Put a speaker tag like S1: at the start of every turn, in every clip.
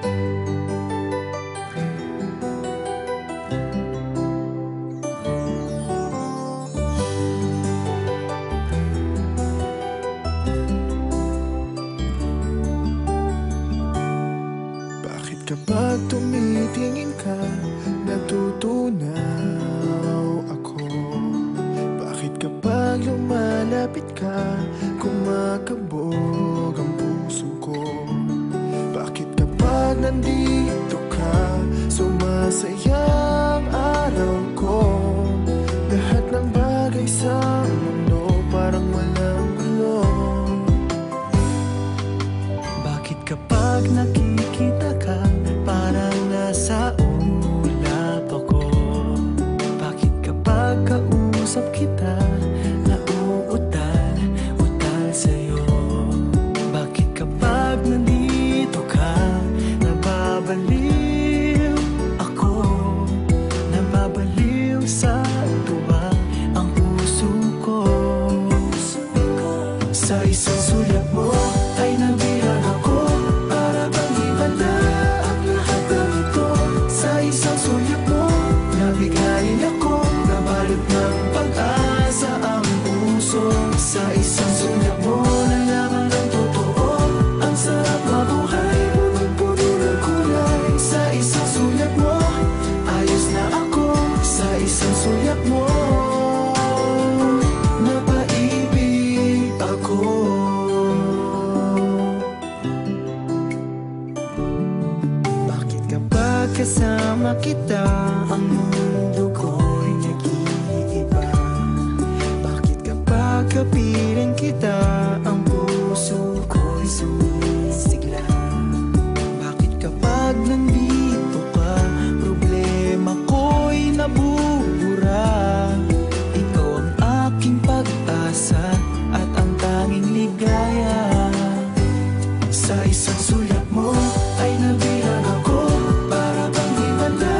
S1: Bakit kapag tumitingin ka, natutunaw ako? Bakit kapag lumalapit ka, kumakabog ang puso ko? Bakit kapag nandito ka, sumasaya ang araw ko? Lahat ng bagay sa mundo parang walang gulo.
S2: Bakit kapag nakikita ka, parang nasa ulap ako? Bakit kapag kausap kita, nauutal sa'yo? Bakit kapag nandito ka, nababaliw ako? Nababaliw sa tuwa ang puso ko. Sa isang sulyap mo ay nabihag ako, para bang himala ang lahat ng ito. Sa isang sulyap mo, nabigayin ako, nabalot ng pag-asa ang puso. Sa isang sulyap mo, nalaman ng totoo, ang sarap mabuhay, punong-puno ng kulay. Sa isang sulyap mo, ayos na ako. Sa isang sulyap mo, napaibig ako. Bakit kapag kasama kita, ang mundo ko'y nag-iiba? Bakit kapag kapiling kita, ang puso ko'y sumisigla? Bakit kapag nandito ka, problema ko'y nabubura? Ikaw ang aking pag-asa at ang tanging ligaya. Sa isang sulyap mo ay nabihag ako, para bang himala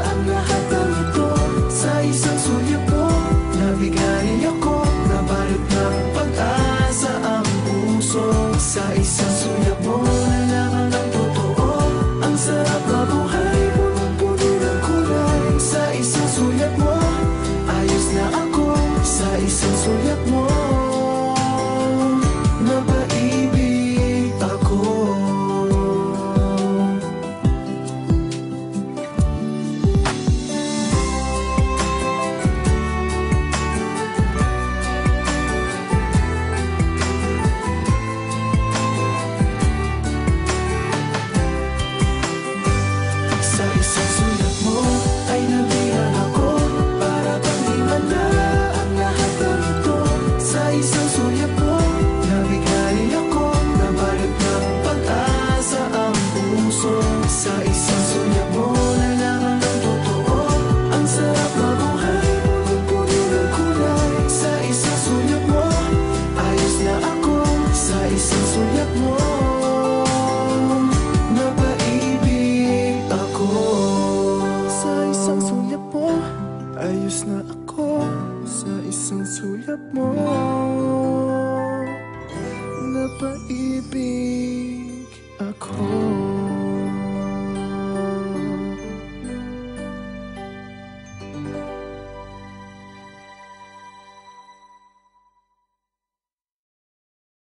S2: ang lahat ng ito. Sa isang sulyap mo, nabigayin ako, nabalot ng pag-asa ang puso. Sa isang sulyap mo,